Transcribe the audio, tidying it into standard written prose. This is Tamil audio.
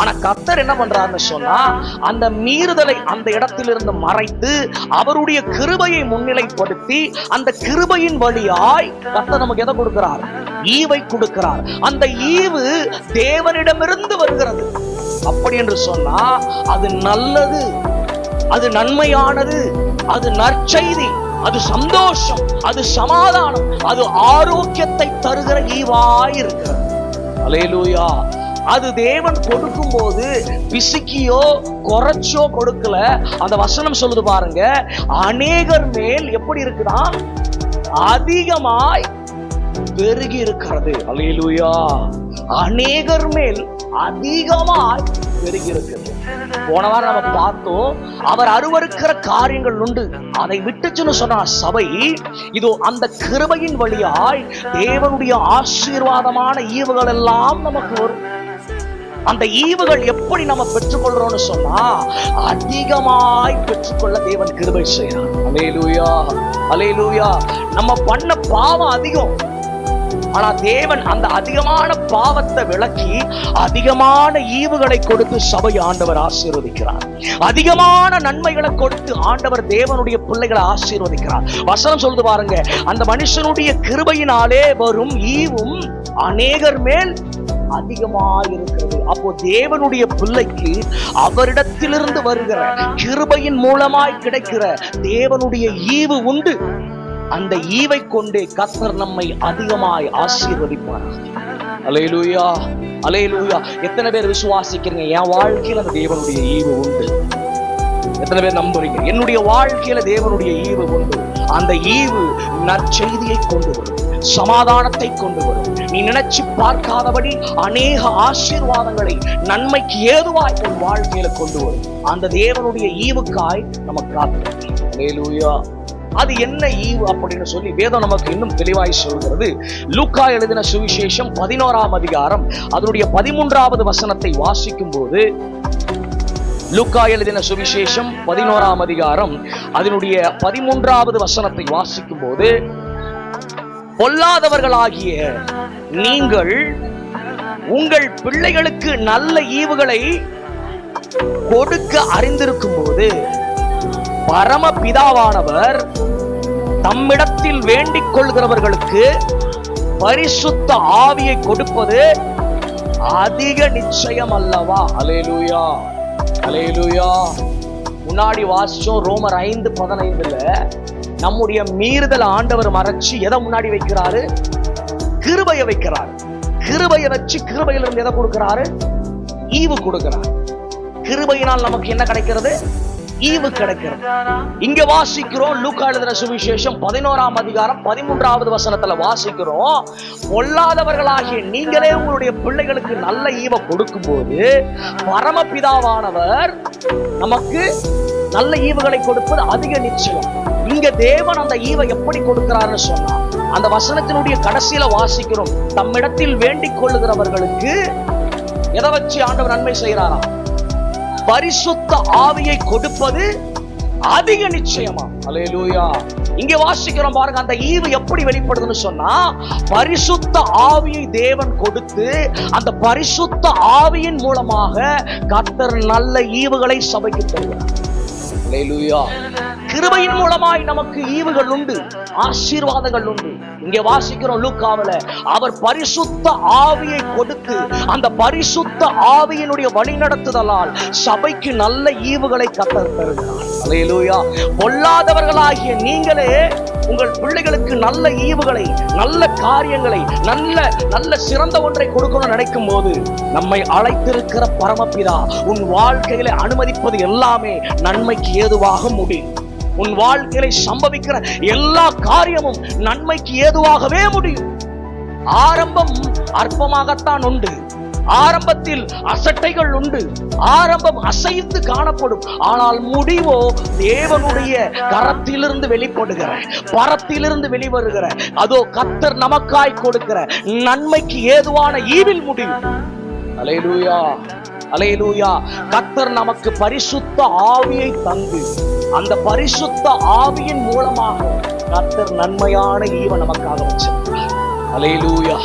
ஆனா கர்த்தர் என்ன பண்றாருன்னு சொன்னா, அந்த மீறுதலை அந்த இடத்திலிருந்து மறைத்து அவருடைய கிருபையை முன்னிலைப்படுத்தி அந்த கிருபையின் வழியாய் கர்த்தர் நமக்கு எதை கொடுக்கிறார்? ஈவை கொடுக்கிறார். அந்த ஈவு தேவனிடமிருந்து வருகிறது. அப்படி என்று சொன்னா அது நல்லது, அது நன்மையானது, அது நற்செய்தி, அது சந்தோஷம், அது சமாதானம், அது ஆரோக்கியத்தை தருகிற ஈவாய் இருக்கிறது. அல்லேலூயா. அது தேவன் கொடுக்கும் போது பிசுக்கியோ குறைச்சோ கொடுக்கல. அந்த வசனம் சொல்லுது பாருங்க, அநேகர் மேல் எப்படி இருக்குதா? அதிகமாய் பெருகி இருக்கிறது. அல்லேலூயா. அநேகர் மேல் அதிகமாய் பெருகி இருக்கிறது. போன வாரம் நம்ம பார்த்தோம், அவர் அருவருக்கிற காரியங்கள் உண்டு, அதை விட்டுச்சுன்னு சொன்ன சபை இதோ அந்த கிருபையின் வழியாய் தேவனுடைய ஆசீர்வாதமான ஈவுகள் எல்லாம் நமக்கு வரும். அந்த ஈவுகள் எப்படி நம்ம பெற்றுக்கொள்றோம்னு சொன்னா, அதிகமாய் பெற்றுக்கொள்ள தேவன் கிருபை செய்யறார். அல்லேலூயா, அல்லேலூயா. நம்ம பண்ண பாவம் அதிகம், ஆனா தேவன் அந்த அதிகமான பாவத்தை விலக்கி அதிகமான ஈவுகளை கொடுத்து சபை ஆண்டவர் ஆசீர்வதிக்கிறார். அதிகமான நன்மைகளை கொடுத்து ஆண்டவர் தேவனுடைய பிள்ளைகளை ஆசீர்வதிக்கிறார். வசனம் சொல்லுது பாருங்க, அந்த மனுஷனுடைய கிருபையினாலே வரும் ஈவும் அநேகர் மேல் அதிகமாயிருக்கிறது. அப்போ தேவனுடைய பிள்ளைக்கு அவரிடத்திலிருந்து வருகிற கிருபையின் மூலமாய் கிடைக்கிற தேவனுடைய ஈவு உண்டு. அந்த ஈவை கொண்டே கர்த்தர் நம்மை அதிகமாய் ஆசீர்வதிப்பார். அல்லேலூயா, அல்லேலூயா. எத்தனை பேர் விசுவாசிக்கிறீங்க என் வாழ்க்கையில அந்த தேவனுடைய ஈவு உண்டு? எத்தனை பேர் நம்புறீங்க என்னுடைய வாழ்க்கையில தேவனுடைய ஈவு உண்டு? அந்த ஈவு நற்செய்தியை கொண்டு வரும், சமாதானத்தை கொண்டு வரும். நீ நினைச்சு பார்க்காதபடி அநேக ஆசீர்வாதங்களை நன்மைக்கு ஏதுவாய் உன் வாழ்க்கையில கொண்டு வரும். அந்த தேவனுடைய ஈவுக்காய் நமக்கு காத்திருக்கிறோம். அல்லேலூயா. அது என்ன ஈவு அப்படின்னு சொல்லி வேதம் நமக்கு இன்னும் தெளிவாய் சொல்கிறது. லூக்கா எழுதின சுவிசேஷம் 11ஆம் அதிகாரம் அதனுடைய 13வது வசனத்தை வாசிக்கும் போது, லூக்கா எழுதின சுவிசேஷம் 11ஆம் அதிகாரம் அதனுடைய 13வது வசனத்தை வாசிக்கும் போது, பொல்லாதவர்களாகிய நீங்கள் உங்கள் பிள்ளைகளுக்கு நல்ல ஈவுகளை கொடுக்க அறிந்திருக்கும் போது பரமபிதாவானவர் தம்மிடத்தில் வேண்டிக் கொள்கிறவர்களுக்கு பரிசுத்த ஆவியை கொடுப்பது அதிக நிச்சயம் அல்லவா? அல்லேலூயா, அல்லேலூயா. முன்னாடி வாசிச்சோம் ரோமர் 5:15. நம்முடைய மீறுதல் ஆண்டவர் மறைச்சு எதை முன்னாடி வைக்கிறாரு? கிருபையை வைக்கிறார். கிருபையை வச்சு கிருபையிலிருந்து எதை கொடுக்கிறாரு? ஈவு கொடுக்கிறார். கிருபையினால் நமக்கு என்ன கிடைக்கிறது? ஈவு கிடைக்கிறது. இங்க வாசிக்கிறோம் லூக்கா எழுதின சுவிசேஷம் 11ஆம் அதிகாரம் 13வது வசனத்துல வாசிக்கிறோம், பொல்லாதவர்களாகிய நீங்களே உங்களுடைய பிள்ளைகளுக்கு நல்ல ஈவை கொடுக்கும் போது பரமபிதாவானவர் நமக்கு நல்ல ஈவுகளை கொடுப்பது அதிக நிச்சயம். இங்க தேவன் அந்த ஈவை எப்படி கொடுக்கிறார்னு சொன்னா, அந்த வசனத்தினுடைய கடைசியில வாசிக்கிறோம், தம்மிடத்தில் வேண்டிக் கொள்ளுகிறவர்களுக்கு எதை வச்சு ஆண்டவர் நன்மை செய்யறாரா? பரிசுத்த ஆவியை கொடுப்பது அதிக நிச்சயமா. அல்லேலூயா. இங்க வாசிக்கிறோம் பாருங்க, அந்த ஈவு எப்படி வெளிப்படுதுன்னு சொன்னா, பரிசுத்த ஆவியை தேவன் கொடுத்து அந்த பரிசுத்த ஆவியின் மூலமாக கர்த்தர் நல்ல ஈவுகளை சபைக்கு தருகிறார். அல்லேலூயா. கிருபையின் மூலமாய் நமக்கு ஈவுகள் உண்டு, ஆசீர்வாதங்கள் உண்டு. இங்கே வாசிக்கிறோம் லூக்காவில, அவர் பரிசுத்த ஆவியை கொடுத்து அந்த பரிசுத்த ஆவியினுடைய வழிநடத்துதலால் சபைக்கு நல்ல ஈவுகளை கர்த்தர் தருகிறார். அல்லேலூயா. பொல்லாதவர்களாகிய நீங்களே உங்கள் பிள்ளைகளுக்கு நல்ல ஈவுகளை, நல்ல காரியங்களை, நல்ல சிறந்த ஒன்றை கொடுக்கணும்னு நினைக்கும் போது நம்மை அழைத்திருக்கிற பரமபிதா உன் வாழ்க்கையில அனுமதிப்பது எல்லாமே நன்மைக்கு ஏதுவாக முடியும். உன் வாழ்க்கையில சம்பவிக்கிற எல்லா காரியமும் நன்மைக்கு ஏதுவாகவே முடியும். ஆரம்பம் அற்பமாகத்தான் உண்டு, ஆரம்பத்தில் அசட்டைகள் உண்டு, ஆரம்பம் அசைத்து காணப்படும். ஆனால் முடிவோ தேவனுடைய கரத்திலிருந்து வெளிப்படுகிற, பரத்திலிருந்து வெளிவருகிற, அதோ கர்த்தர் நமக்காய் கொடுக்கிற நன்மைக்கு ஏதுவான ஈவில் முடிவு. அல்லேலூயா, அல்லேலூயா. கர்த்தர் நமக்கு பரிசுத்த ஆவியை தந்து அந்த பரிசுத்த ஆவியின் மூலமாக கர்த்தர் நன்மையான ஈவை நமக்காக வச்சிருக்கிறார். அல்லேலூயா.